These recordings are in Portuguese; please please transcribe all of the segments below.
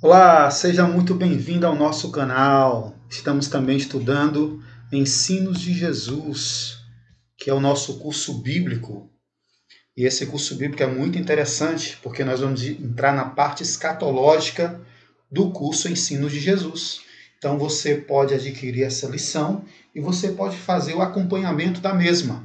Olá, seja muito bem-vindo ao nosso canal. Estamos também estudando Ensinos de Jesus, que é o nosso curso bíblico. E esse curso bíblico é muito interessante, porque nós vamos entrar na parte escatológica do curso Ensinos de Jesus. Então você pode adquirir essa lição e você pode fazer o acompanhamento da mesma.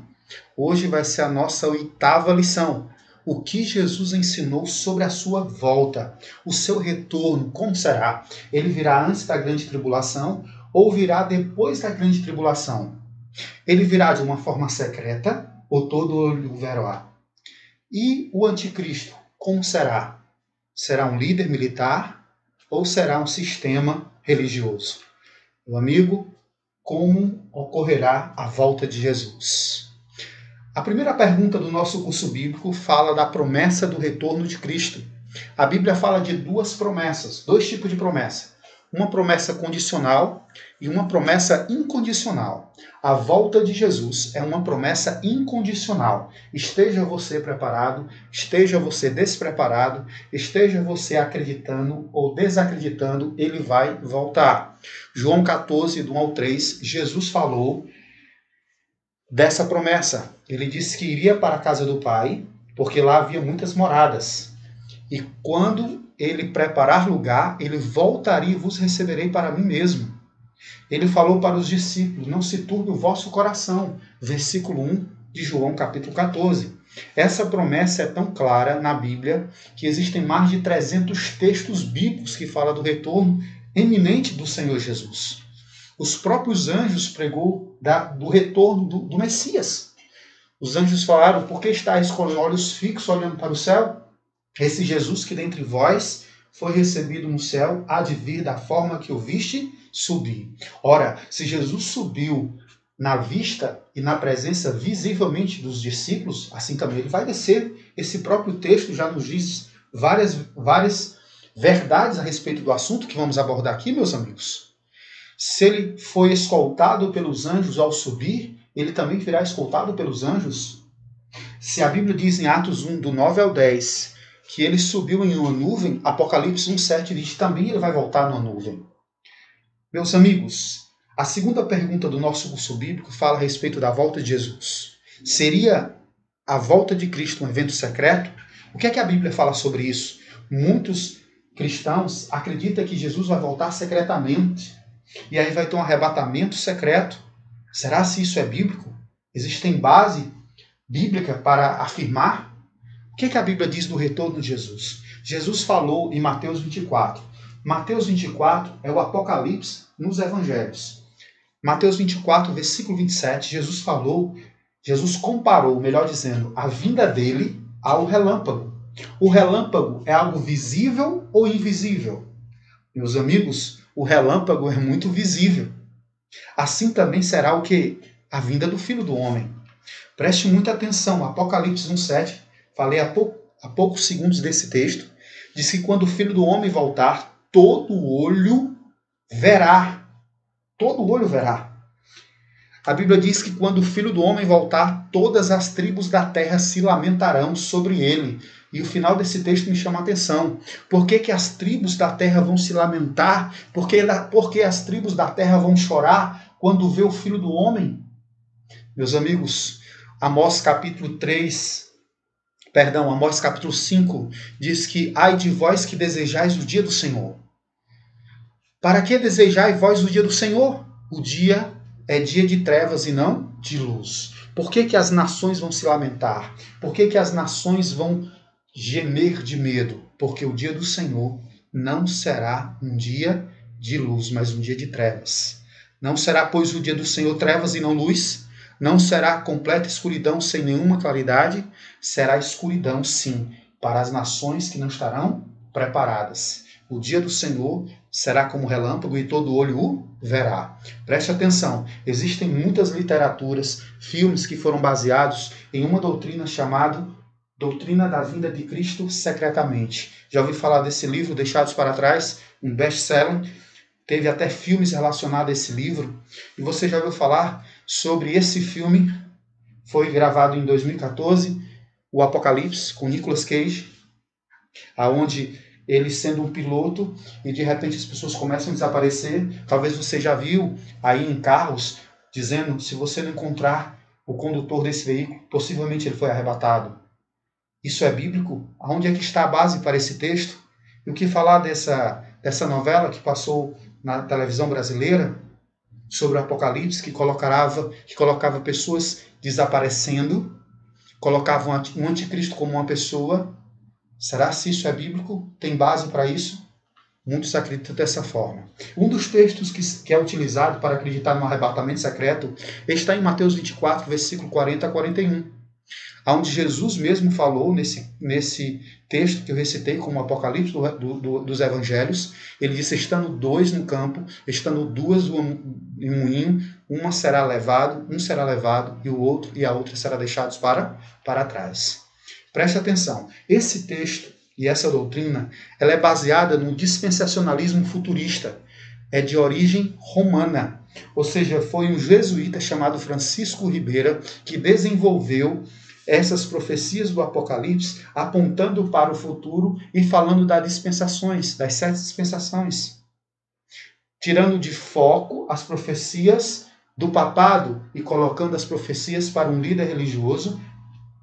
Hoje vai ser a nossa 8ª lição. O que Jesus ensinou sobre a sua volta, o seu retorno, como será? Ele virá antes da grande tribulação ou virá depois da grande tribulação? Ele virá de uma forma secreta ou todo olho o verá? E o anticristo, como será? Será um líder militar ou será um sistema religioso? Meu amigo, como ocorrerá a volta de Jesus? A primeira pergunta do nosso curso bíblico fala da promessa do retorno de Cristo. A Bíblia fala de duas promessas, dois tipos de promessa. Uma promessa condicional e uma promessa incondicional. A volta de Jesus é uma promessa incondicional. Esteja você preparado, esteja você despreparado, esteja você acreditando ou desacreditando, ele vai voltar. João 14, do 1 ao 3, Jesus falou dessa promessa. Ele disse que iria para a casa do Pai, porque lá havia muitas moradas. E quando ele preparar lugar, ele voltaria e vos receberei para mim mesmo. Ele falou para os discípulos, não se turbe o vosso coração. Versículo 1 de João, capítulo 14. Essa promessa é tão clara na Bíblia que existem mais de 300 textos bíblicos que falam do retorno iminente do Senhor Jesus. Os próprios anjos pregou do retorno do Messias. Os anjos falaram, por que estáis com olhos fixos olhando para o céu? Esse Jesus que dentre vós foi recebido no céu, há de vir da forma que o viste subir. Ora, se Jesus subiu na vista e na presença visivelmente dos discípulos, assim também ele vai descer. Esse próprio texto já nos diz várias verdades a respeito do assunto que vamos abordar aqui, meus amigos. Se ele foi escoltado pelos anjos ao subir, ele também virá escoltado pelos anjos. Se a Bíblia diz em Atos 1, do 9 ao 10, que ele subiu em uma nuvem, Apocalipse 1, 7 diz que também ele vai voltar numa nuvem. Meus amigos, a segunda pergunta do nosso curso bíblico fala a respeito da volta de Jesus. Seria a volta de Cristo um evento secreto? O que é que a Bíblia fala sobre isso? Muitos cristãos acreditam que Jesus vai voltar secretamente. E aí vai ter um arrebatamento secreto. Será se isso é bíblico? Existe base bíblica para afirmar? O que a Bíblia diz do retorno de Jesus? Jesus falou em Mateus 24. Mateus 24 é o Apocalipse nos Evangelhos. Mateus 24, versículo 27, Jesus comparou, melhor dizendo, a vinda dele ao relâmpago. O relâmpago é algo visível ou invisível? Meus amigos, o relâmpago é muito visível. Assim também será o que? A vinda do Filho do Homem. Preste muita atenção. Apocalipse 1,7, falei há poucos segundos desse texto, diz que quando o Filho do Homem voltar, todo olho verá. Todo olho verá. A Bíblia diz que quando o Filho do Homem voltar, todas as tribos da terra se lamentarão sobre ele. E o final desse texto me chama a atenção. Por que as tribos da terra vão se lamentar? Por que as tribos da terra vão chorar quando vê o Filho do Homem? Meus amigos, Amós capítulo 5 diz que ai de vós que desejais o dia do Senhor. Para que desejai vós o dia do Senhor? O dia é dia de trevas e não de luz. Por que as nações vão se lamentar? Por que as nações vão gemer de medo? Porque o dia do Senhor não será um dia de luz, mas um dia de trevas. Não será, pois, o dia do Senhor trevas e não luz? Não será completa escuridão sem nenhuma claridade? Será escuridão, sim, para as nações que não estarão preparadas. O dia do Senhor será como relâmpago e todo olho o verá. Preste atenção, existem muitas literaturas, filmes que foram baseados em uma doutrina chamada Doutrina da Vinda de Cristo Secretamente. Já ouviu falar desse livro, Deixados para Trás? Um best-seller. Teve até filmes relacionados a esse livro. E você já ouviu falar sobre esse filme? Foi gravado em 2014, o Apocalipse, com Nicolas Cage, aonde ele sendo um piloto e de repente as pessoas começam a desaparecer. Talvez você já viu aí em carros dizendo, se você não encontrar o condutor desse veículo, possivelmente ele foi arrebatado. Isso é bíblico? Aonde é que está a base para esse texto? E o que falar dessa novela que passou na televisão brasileira sobre o Apocalipse, que colocava pessoas desaparecendo, colocava um anticristo como uma pessoa? Será se isso é bíblico? Tem base para isso? Muitos acreditam dessa forma. Um dos textos que é utilizado para acreditar no arrebatamento secreto está em Mateus 24, versículo 40 a 41. Onde Jesus mesmo falou, nesse texto que eu recitei como Apocalipse dos Evangelhos, ele disse, estando dois no campo, estando duas em um moinho, um será levado e o outro e a outra será deixados para trás. Preste atenção, esse texto e essa doutrina, ela é baseada no dispensacionalismo futurista, é de origem romana, ou seja, foi um jesuíta chamado Francisco Ribeira que desenvolveu essas profecias do Apocalipse, apontando para o futuro e falando das dispensações, das 7 dispensações, tirando de foco as profecias do papado e colocando as profecias para um líder religioso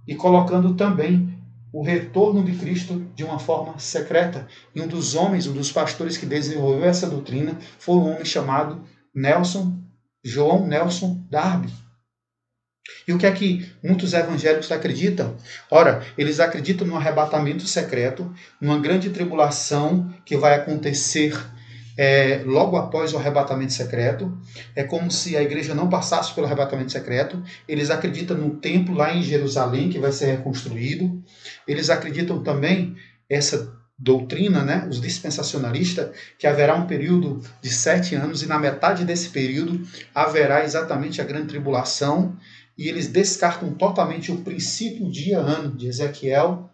e colocando também o retorno de Cristo de uma forma secreta. E um dos pastores que desenvolveu essa doutrina foi um homem chamado João Nelson Darby. E o que é que muitos evangélicos acreditam? Ora, eles acreditam no arrebatamento secreto, numa grande tribulação que vai acontecer logo após o arrebatamento secreto. É como se a igreja não passasse pelo arrebatamento secreto. Eles acreditam no templo lá em Jerusalém, que vai ser reconstruído. Eles acreditam também, essa doutrina, né, os dispensacionalistas, que haverá um período de 7 anos e na metade desse período haverá exatamente a grande tribulação. E eles descartam totalmente o princípio dia-ano de Ezequiel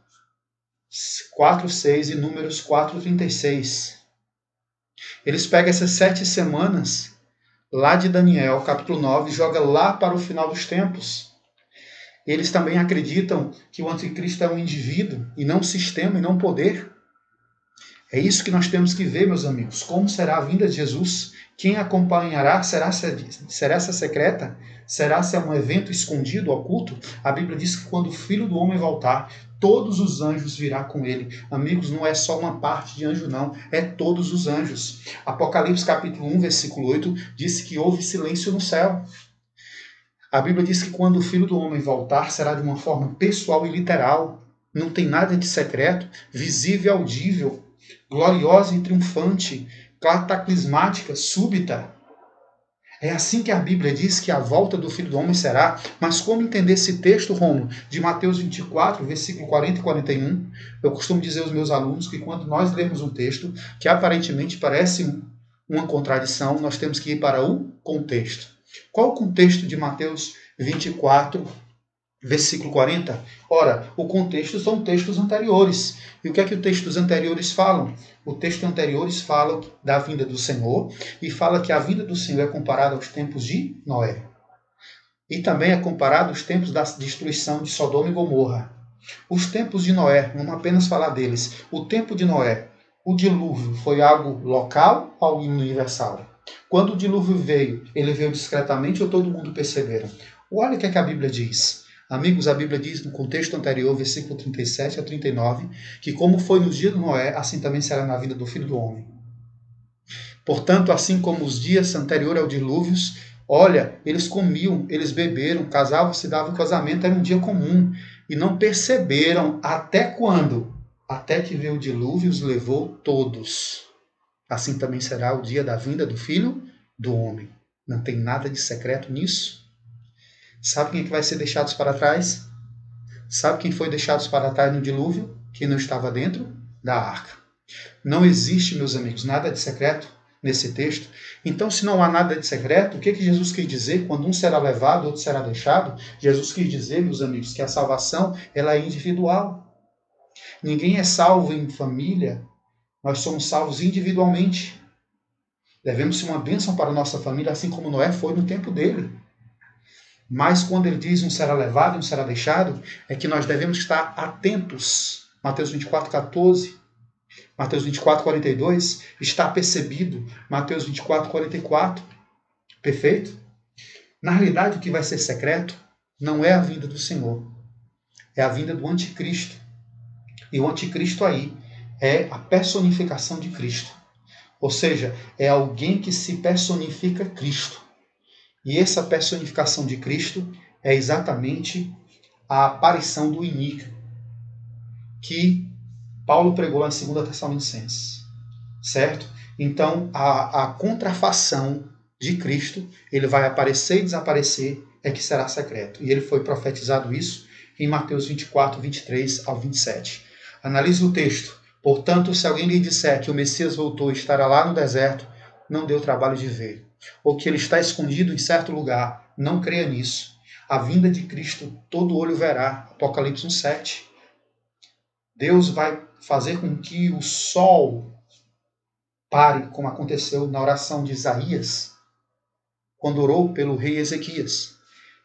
4:6 e Números 4:36. Eles pegam essas 7 semanas lá de Daniel, capítulo 9, e jogam lá para o final dos tempos. Eles também acreditam que o anticristo é um indivíduo e não um sistema e não um poder. É isso que nós temos que ver, meus amigos. Como será a vinda de Jesus? Quem acompanhará? Será essa secreta? Será se é um evento escondido, oculto? A Bíblia diz que quando o Filho do Homem voltar, todos os anjos virá com ele. Amigos, não é só uma parte de anjo, não. É todos os anjos. Apocalipse capítulo 1, versículo 8, diz que houve silêncio no céu. A Bíblia diz que quando o Filho do Homem voltar, será de uma forma pessoal e literal. Não tem nada de secreto, visível e audível, gloriosa e triunfante, cataclismática, súbita. É assim que a Bíblia diz que a volta do Filho do Homem será. Mas como entender esse texto, Rômulo, de Mateus 24, versículo 40 e 41? Eu costumo dizer aos meus alunos que quando nós lemos um texto que aparentemente parece uma contradição, nós temos que ir para o contexto. Qual o contexto de Mateus 24, versículo 40? Ora, o contexto são textos anteriores. E o que é que os textos anteriores falam? Os textos anteriores falam da vinda do Senhor e fala que a vinda do Senhor é comparada aos tempos de Noé. E também é comparado aos tempos da destruição de Sodoma e Gomorra. Os tempos de Noé, vamos apenas falar deles. O tempo de Noé, o dilúvio foi algo local ou universal? Quando o dilúvio veio, ele veio discretamente ou todo mundo perceberam? Olha o que é que a Bíblia diz. Amigos, a Bíblia diz no contexto anterior, versículo 37 a 39, que como foi no dia de Noé, assim também será na vida do Filho do Homem. Portanto, assim como os dias anteriores ao dilúvio, olha, eles comiam, eles beberam, casavam, se davam casamento, era um dia comum. E não perceberam até quando? Até que veio o dilúvio e os levou todos. Assim também será o dia da vinda do Filho do Homem. Não tem nada de secreto nisso. Sabe quem é que vai ser deixados para trás? Sabe quem foi deixados para trás no dilúvio? Quem não estava dentro da arca. Não existe, meus amigos, nada de secreto nesse texto. Então, se não há nada de secreto, o que Jesus quis dizer? Quando um será levado, outro será deixado. Jesus quis dizer, meus amigos, que a salvação ela é individual. Ninguém é salvo em família. Nós somos salvos individualmente. Devemos ser uma bênção para a nossa família, assim como Noé foi no tempo dele. Mas quando ele diz um será levado e um será deixado, é que nós devemos estar atentos. Mateus 24, 14. Mateus 24, 42, está percebido, Mateus 24, 44, perfeito? Na realidade, o que vai ser secreto não é a vinda do Senhor, é a vinda do anticristo. E o anticristo aí é a personificação de Cristo. Ou seja, é alguém que se personifica Cristo. E essa personificação de Cristo é exatamente a aparição do iníquo, que Paulo pregou lá em 2 Tessalonicenses. Certo? Então, a contrafação de Cristo, ele vai aparecer e desaparecer, é que será secreto. E ele foi profetizado isso em Mateus 24, 23 ao 27. Analise o texto. Portanto, se alguém lhe disser que o Messias voltou e estará lá no deserto, não dê o trabalho de ver. Ou que ele está escondido em certo lugar, não creia nisso. A vinda de Cristo todo olho verá. Apocalipse 1:7. Deus vai fazer com que o sol pare, como aconteceu na oração de Isaías, quando orou pelo rei Ezequias.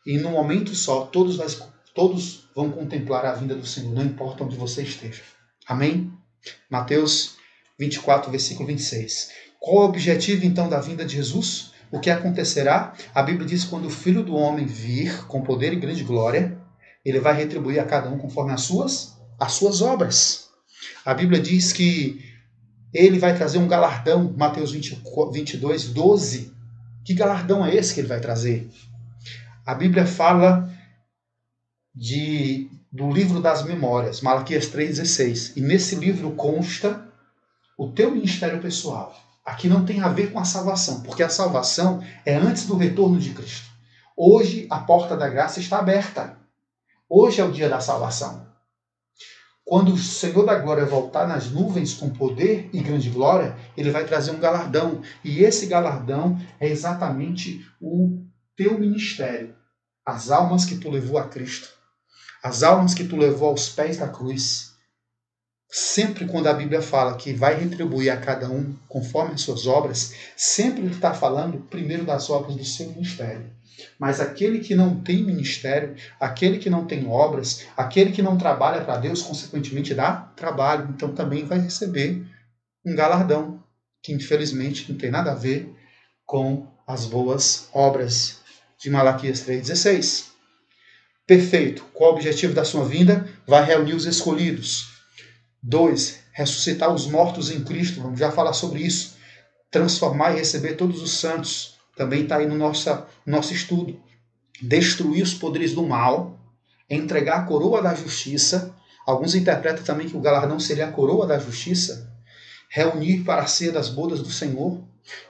E num momento só, todos vão contemplar a vinda do Senhor, não importa onde você esteja. Amém? Mateus 24, versículo 26. Qual é o objetivo, então, da vinda de Jesus? O que acontecerá? A Bíblia diz que quando o Filho do Homem vir com poder e grande glória, ele vai retribuir a cada um conforme as suas obras. A Bíblia diz que ele vai trazer um galardão, Mateus 22, 12. Que galardão é esse que ele vai trazer? A Bíblia fala do livro das memórias, Malaquias 3,16. E nesse livro consta o teu ministério pessoal. Aqui não tem a ver com a salvação, porque a salvação é antes do retorno de Cristo. Hoje a porta da graça está aberta. Hoje é o dia da salvação. Quando o Senhor da glória voltar nas nuvens com poder e grande glória, ele vai trazer um galardão. E esse galardão é exatamente o teu ministério. As almas que tu levou a Cristo. As almas que tu levou aos pés da cruz. Sempre quando a Bíblia fala que vai retribuir a cada um conforme as suas obras, sempre ele está falando primeiro das obras do seu ministério. Mas aquele que não tem ministério, aquele que não tem obras, aquele que não trabalha para Deus, consequentemente dá trabalho, então também vai receber um galardão, que infelizmente não tem nada a ver com as boas obras de Malaquias 3,16. Perfeito. Qual o objetivo da sua vinda? Vai reunir os escolhidos. 2. Ressuscitar os mortos em Cristo. Vamos já falar sobre isso. Transformar e receber todos os santos. Também está aí no nosso estudo. Destruir os poderes do mal. Entregar a coroa da justiça. Alguns interpretam também que o galardão seria a coroa da justiça. Reunir para a ceia das bodas do Senhor.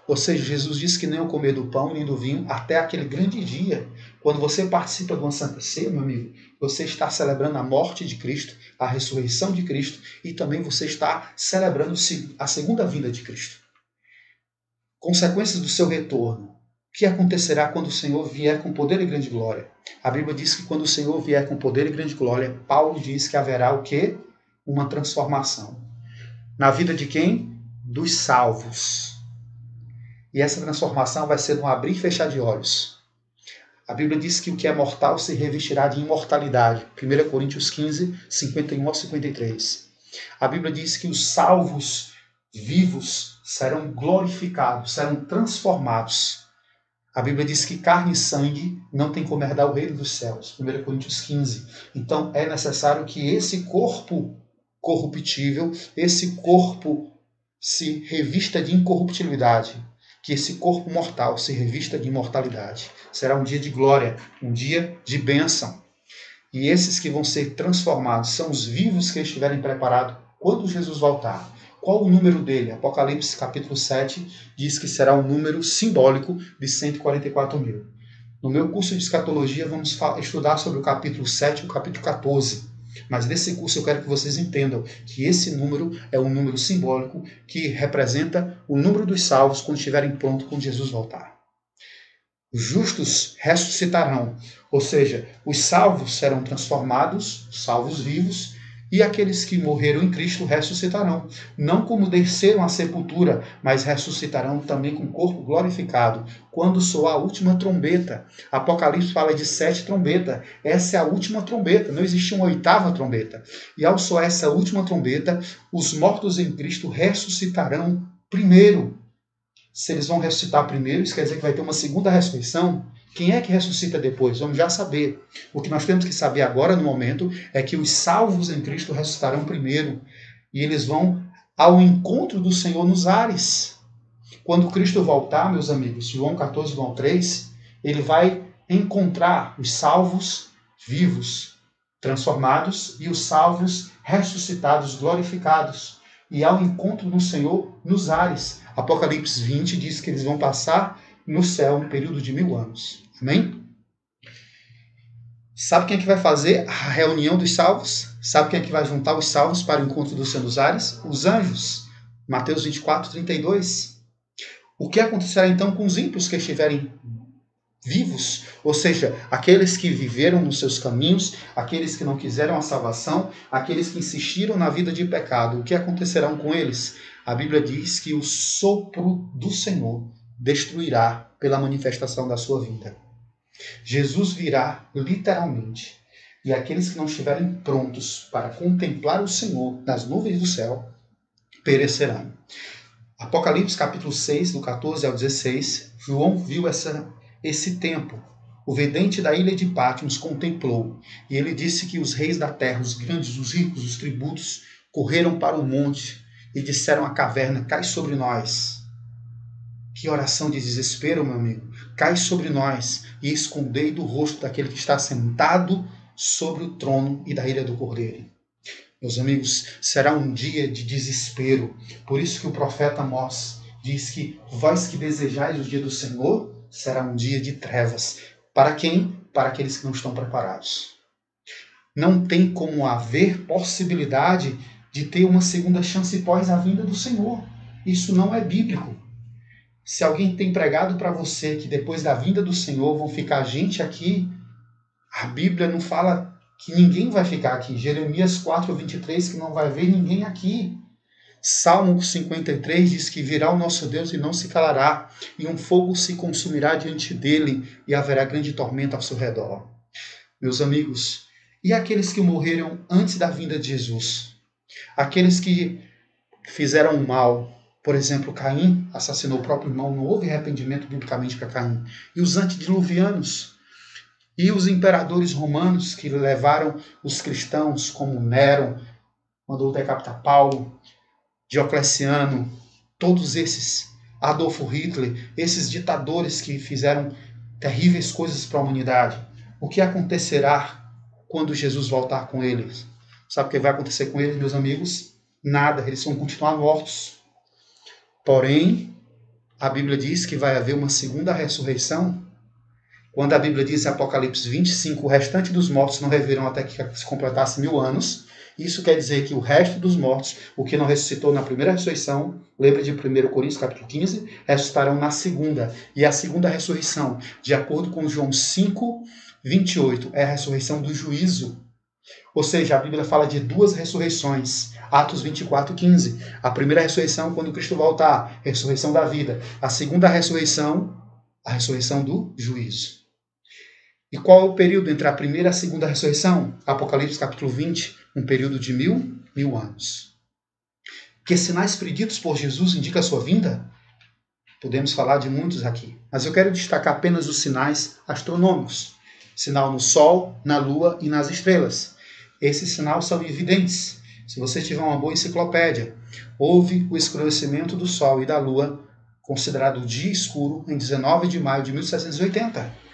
Ou seja, Jesus disse que nem o comer do pão nem do vinho até aquele grande dia. Quando você participa de uma santa ceia, meu amigo, você está celebrando a morte de Cristo, a ressurreição de Cristo e também você está celebrando a segunda vinda de Cristo. Consequências do seu retorno. O que acontecerá quando o Senhor vier com poder e grande glória? A Bíblia diz que quando o Senhor vier com poder e grande glória, Paulo diz que haverá o quê? Uma transformação. Na vida de quem? Dos salvos. E essa transformação vai ser no abrir e fechar de olhos. A Bíblia diz que o que é mortal se revestirá de imortalidade. 1 Coríntios 15, 51 ao 53. A Bíblia diz que os salvos vivos serão glorificados, serão transformados. A Bíblia diz que carne e sangue não tem como herdar o reino dos céus. 1 Coríntios 15. Então é necessário que esse corpo corruptível, esse corpo se revista de incorruptibilidade, que esse corpo mortal se revista de imortalidade. Será um dia de glória, um dia de bênção. E esses que vão ser transformados são os vivos que estiverem preparados quando Jesus voltar. Qual o número dele? Apocalipse capítulo 7 diz que será um número simbólico de 144 mil. No meu curso de escatologia vamos estudar sobre o capítulo 7 e o capítulo 14. Mas nesse curso eu quero que vocês entendam que esse número é um número simbólico que representa o número dos salvos quando estiverem prontos quando Jesus voltar. Os justos ressuscitarão, ou seja, os salvos serão transformados, salvos vivos, E aqueles que morreram em Cristo ressuscitarão, não como desceram à sepultura, mas ressuscitarão também com o corpo glorificado, quando soar a última trombeta. Apocalipse fala de 7 trombetas. Essa é a última trombeta, não existe uma 8ª trombeta. E ao soar essa última trombeta, os mortos em Cristo ressuscitarão primeiro. Se eles vão ressuscitar primeiro, isso quer dizer que vai ter uma segunda ressurreição. Quem é que ressuscita depois? Vamos já saber. O que nós temos que saber agora, no momento, é que os salvos em Cristo ressuscitarão primeiro. E eles vão ao encontro do Senhor nos ares. Quando Cristo voltar, meus amigos, João 14, João 3, ele vai encontrar os salvos vivos, transformados, e os salvos ressuscitados, glorificados. E ao encontro do Senhor nos ares. Apocalipse 20 diz que eles vão passar no céu um período de 1000 anos. Amém? Sabe quem é que vai fazer a reunião dos salvos? Sabe quem é que vai juntar os salvos para o encontro do Senhor nos ares? Os anjos. Mateus 24, 32. O que acontecerá então com os ímpios que estiverem vivos? Ou seja, aqueles que viveram nos seus caminhos, aqueles que não quiseram a salvação, aqueles que insistiram na vida de pecado. O que acontecerá com eles? A Bíblia diz que o sopro do Senhor destruirá pela manifestação da sua vinda. Jesus virá literalmente, e aqueles que não estiverem prontos para contemplar o Senhor nas nuvens do céu perecerão. Apocalipse capítulo 6, do 14 ao 16, João viu esse tempo. O vidente da ilha de Patmos contemplou, e ele disse que os reis da terra, os grandes, os ricos, os tributos, correram para o monte e disseram à caverna: cai sobre nós. Que oração de desespero, meu amigo. Cai sobre nós e escondei do rosto daquele que está sentado sobre o trono e da ilha do Cordeiro. Meus amigos, será um dia de desespero. Por isso que o profeta Amós diz que vós que desejais o dia do Senhor, será um dia de trevas. Para quem? Para aqueles que não estão preparados. Não tem como haver possibilidade de ter uma segunda chance pós a vinda do Senhor. Isso não é bíblico. Se alguém tem pregado para você que depois da vinda do Senhor vão ficar gente aqui, a Bíblia não fala que ninguém vai ficar aqui. Jeremias 4, 23, que não vai ver ninguém aqui. Salmo 53 diz que virá o nosso Deus e não se calará, e um fogo se consumirá diante dele, e haverá grande tormenta ao seu redor. Meus amigos, e aqueles que morreram antes da vinda de Jesus? Aqueles que fizeram mal. Por exemplo, Caim assassinou o próprio irmão, não houve arrependimento biblicamente para Caim. E os antediluvianos, e os imperadores romanos que levaram os cristãos, como Nero, mandou decapitar Paulo, Diocleciano, todos esses, Adolfo Hitler, esses ditadores que fizeram terríveis coisas para a humanidade. O que acontecerá quando Jesus voltar com eles? Sabe o que vai acontecer com eles, meus amigos? Nada, eles vão continuar mortos. Porém, a Bíblia diz que vai haver uma segunda ressurreição. Quando a Bíblia diz em Apocalipse 25, o restante dos mortos não reviram até que se completasse 1000 anos. Isso quer dizer que o resto dos mortos, o que não ressuscitou na primeira ressurreição, lembra de 1 Coríntios capítulo 15, ressuscitarão na segunda. E a segunda ressurreição, de acordo com João 5, 28, é a ressurreição do juízo. Ou seja, a Bíblia fala de 2 ressurreições. Atos 24, 15. A primeira ressurreição, quando Cristo voltar, ressurreição da vida. A segunda ressurreição, a ressurreição do juízo. E qual é o período entre a primeira e a segunda ressurreição? Apocalipse capítulo 20, um período de 1000 anos. Que sinais preditos por Jesus indicam a sua vinda? Podemos falar de muitos aqui, mas eu quero destacar apenas os sinais astronômicos. Sinal no Sol, na Lua e nas estrelas. Esses sinais são evidentes. Se você tiver uma boa enciclopédia, houve o escurecimento do Sol e da Lua, considerado dia escuro, em 19 de maio de 1780.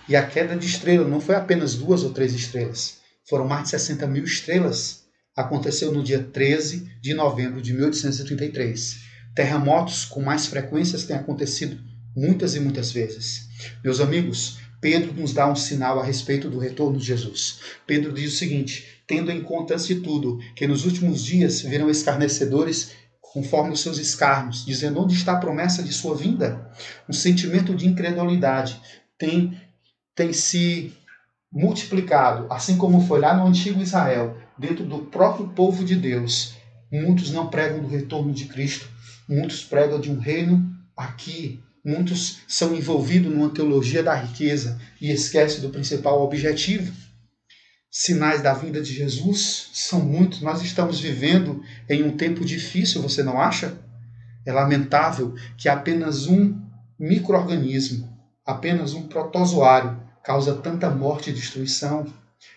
E a queda de estrela não foi apenas 2 ou 3 estrelas, foram mais de 60 mil estrelas. Aconteceu no dia 13 de novembro de 1833. Terremotos com mais frequências têm acontecido muitas e muitas vezes. Meus amigos, Pedro nos dá um sinal a respeito do retorno de Jesus. Pedro diz o seguinte: tendo em conta antes de tudo que nos últimos dias virão escarnecedores conforme os seus escarnos, dizendo onde está a promessa de sua vinda. Um sentimento de incredulidade tem se multiplicado, assim como foi lá no antigo Israel, dentro do próprio povo de Deus, muitos não pregam do retorno de Cristo, muitos pregam de um reino aqui, muitos são envolvidos numa teologia da riqueza e esquecem do principal objetivo. Sinais da vinda de Jesus são muitos. Nós estamos vivendo em um tempo difícil, você não acha? É lamentável que apenas um micro-organismo, apenas um protozoário, causa tanta morte e destruição,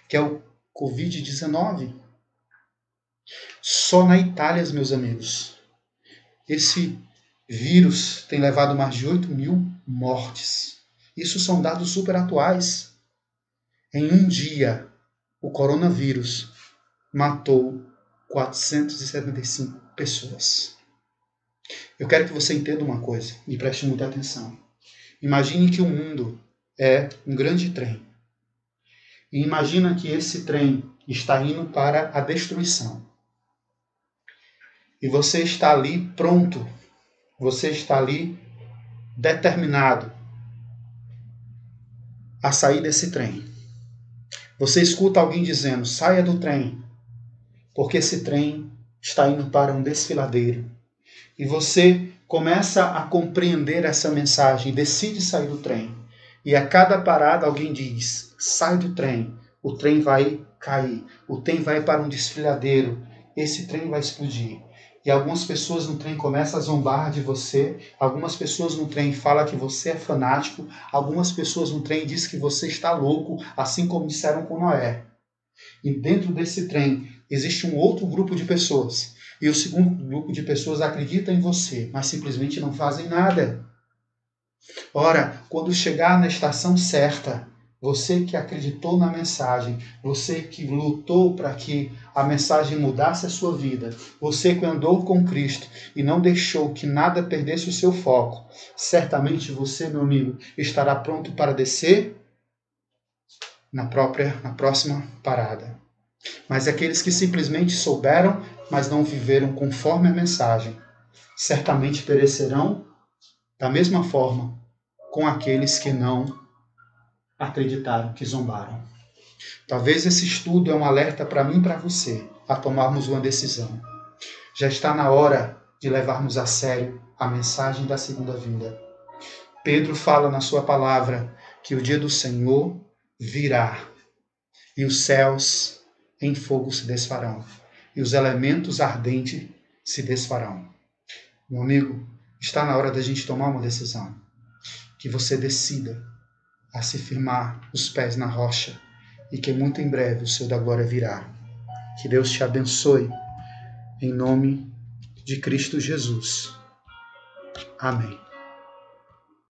que é o Covid-19. Só na Itália, meus amigos, esse vírus tem levado mais de 8.000 mortes. Isso são dados super atuais. Em um dia, o coronavírus matou 475 pessoas. Eu quero que você entenda uma coisa e preste muita atenção. Imagine que o mundo é um grande trem. E imagina que esse trem está indo para a destruição. E você está ali pronto. Você está ali determinado a sair desse trem. Você escuta alguém dizendo, saia do trem, porque esse trem está indo para um desfiladeiro. E você começa a compreender essa mensagem, decide sair do trem. E a cada parada alguém diz, sai do trem, o trem vai cair, o trem vai para um desfiladeiro, esse trem vai explodir. E algumas pessoas no trem começam a zombar de você, algumas pessoas no trem falam que você é fanático, algumas pessoas no trem dizem que você está louco, assim como disseram com Noé. E dentro desse trem existe um outro grupo de pessoas. E o segundo grupo de pessoas acredita em você, mas simplesmente não fazem nada. Ora, quando chegar na estação certa, você que acreditou na mensagem, você que lutou para que a mensagem mudasse a sua vida, você que andou com Cristo e não deixou que nada perdesse o seu foco, certamente você, meu amigo, estará pronto para descer na próxima parada. Mas aqueles que simplesmente souberam, mas não viveram conforme a mensagem, certamente perecerão da mesma forma com aqueles que não acreditaram, que zombaram. Talvez esse estudo é um alerta para mim e para você a tomarmos uma decisão. Já está na hora de levarmos a sério a mensagem da segunda vinda. Pedro fala na sua palavra que o dia do Senhor virá e os céus em fogo se desfarão e os elementos ardentes se desfarão. Meu amigo, está na hora da gente tomar uma decisão. Que você decida a se firmar os pés na rocha e que muito em breve o Senhor da glória virá. Que Deus te abençoe em nome de Cristo Jesus. Amém.